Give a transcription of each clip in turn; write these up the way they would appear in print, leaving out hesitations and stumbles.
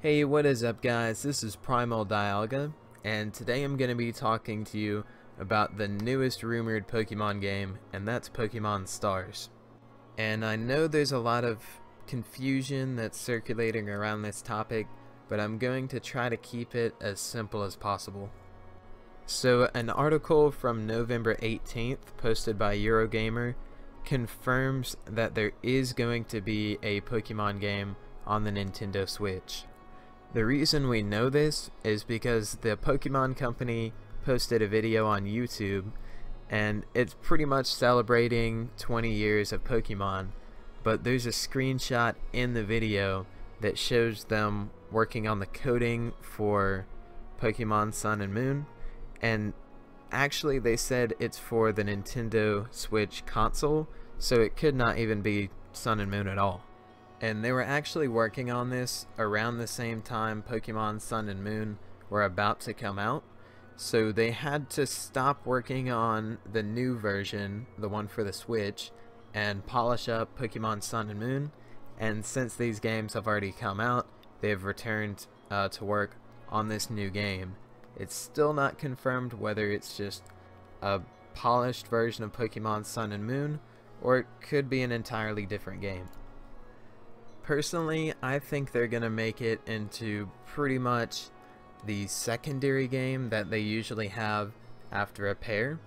Hey, what is up guys? This is Dialga, and today I'm going to be talking to you about the newest rumored Pokemon game, and that's Pokemon Stars. And I know there's a lot of confusion that's circulating around this topic, but I'm going to try to keep it as simple as possible. So an article from November 18th posted by Eurogamer confirms that there is going to be a Pokemon game on the Nintendo Switch. The reason we know this is because the Pokémon Company posted a video on YouTube, and it's pretty much celebrating 20 years of Pokemon, but there's a screenshot in the video that shows them working on the coding for Pokemon Sun and Moon, and actually they said it's for the Nintendo Switch console, so it could not even be Sun and Moon at all. And they were actually working on this around the same time Pokemon Sun and Moon were about to come out, so they had to stop working on the new version, the one for the Switch, and polish up Pokemon Sun and Moon. And since these games have already come out, they've returned to work on this new game. It's still not confirmed whether it's just a polished version of Pokemon Sun and Moon, or it could be an entirely different game. Personally, I think they're going to make it into pretty much the secondary game that they usually have after a pair.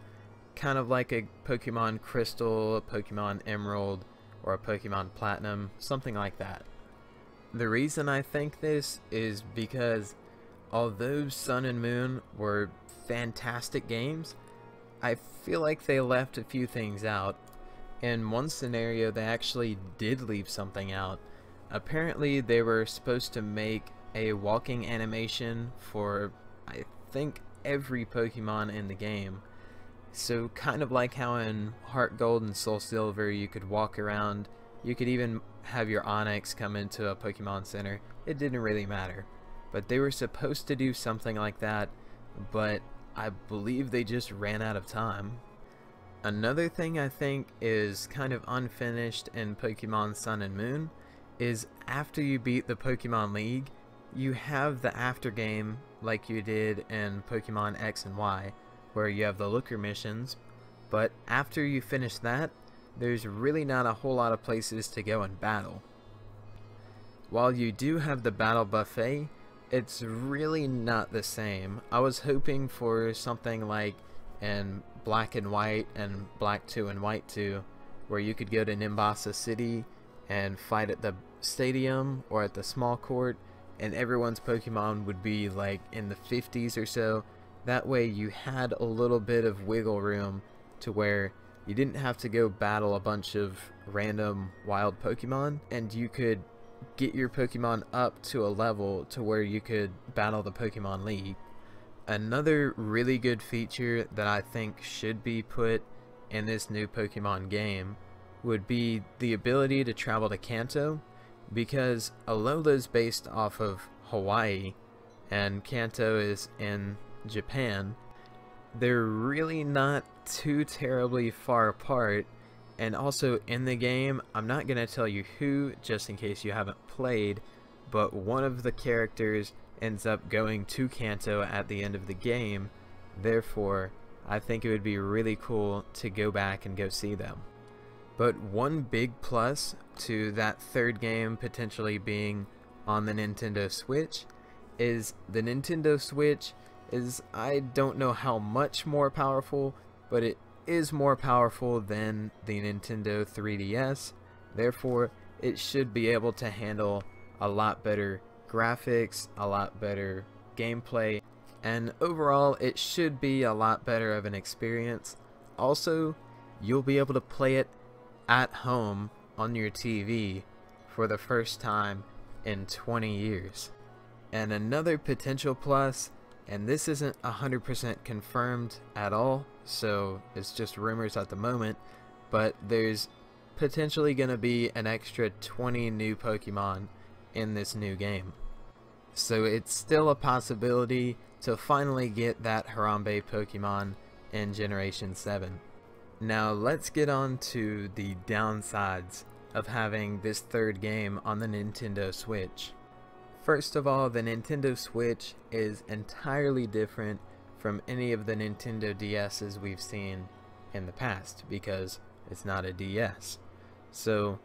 Kind of like a Pokemon Crystal, a Pokemon Emerald, or a Pokemon Platinum, something like that. The reason I think this is because although Sun and Moon were fantastic games, I feel like they left a few things out. In one scenario, they actually did leave something out. Apparently they were supposed to make a walking animation for, I think, every Pokemon in the game. So kind of like how in Heart Gold and Soul Silver you could walk around, you could even have your Onix come into a Pokemon Center. It didn't really matter. But they were supposed to do something like that, but I believe they just ran out of time. Another thing I think is kind of unfinished in Pokemon Sun and Moon is after you beat the Pokemon League, you have the after game like you did in Pokemon X and Y, where you have the looker missions, but after you finish that, there's really not a whole lot of places to go and battle. While you do have the battle buffet, it's really not the same. I was hoping for something like in Black and White and Black 2 and White 2, where you could go to Nimbasa City and fight at the stadium or at the small court, and everyone's Pokemon would be like in the 50s or so. That way you had a little bit of wiggle room to where you didn't have to go battle a bunch of random wild Pokemon, and you could get your Pokemon up to a level to where you could battle the Pokemon League. Another really good feature that I think should be put in this new Pokemon game would be the ability to travel to Kanto, because Alola's based off of Hawaii and Kanto is in Japan. They're really not too terribly far apart, and also in the game, I'm not going to tell you who just in case you haven't played, but one of the characters ends up going to Kanto at the end of the game. Therefore, I think it would be really cool to go back and go see them. But one big plus to that third game potentially being on the Nintendo Switch is the Nintendo Switch is, I don't know how much more powerful, but it is more powerful than the Nintendo 3DS. Therefore, it should be able to handle a lot better graphics, a lot better gameplay, and overall it should be a lot better of an experience. Also, you'll be able to play it at home on your TV for the first time in 20 years. And another potential plus, and this isn't 100% confirmed at all, so it's just rumors at the moment, but there's potentially going to be an extra 20 new Pokemon in this new game. So it's still a possibility to finally get that Harambe Pokemon in Generation 7. Now let's get on to the downsides of having this third game on the Nintendo Switch. First of all, the Nintendo Switch is entirely different from any of the Nintendo DS's we've seen in the past because it's not a DS. So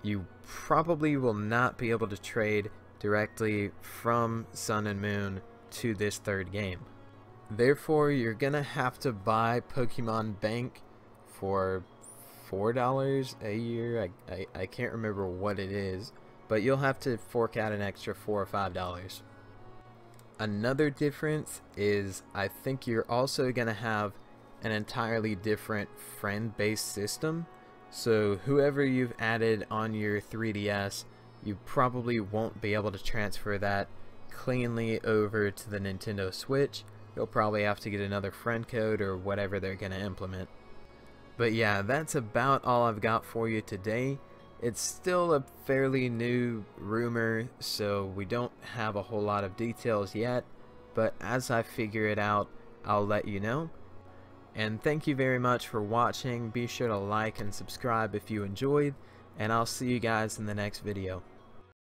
you probably will not be able to trade directly from Sun and Moon to this third game. Therefore, you're gonna have to buy Pokemon Bank for $4 a year. I can't remember what it is, but you'll have to fork out an extra $4 or $5. Another difference is I think you're also gonna have an entirely different friend-based system. So whoever you've added on your 3DS, you probably won't be able to transfer that cleanly over to the Nintendo Switch. You'll probably have to get another friend code or whatever they're going to implement. But yeah, that's about all I've got for you today. It's still a fairly new rumor, so we don't have a whole lot of details yet, but as I figure it out, I'll let you know. And thank you very much for watching. Be sure to like and subscribe if you enjoyed, and I'll see you guys in the next video.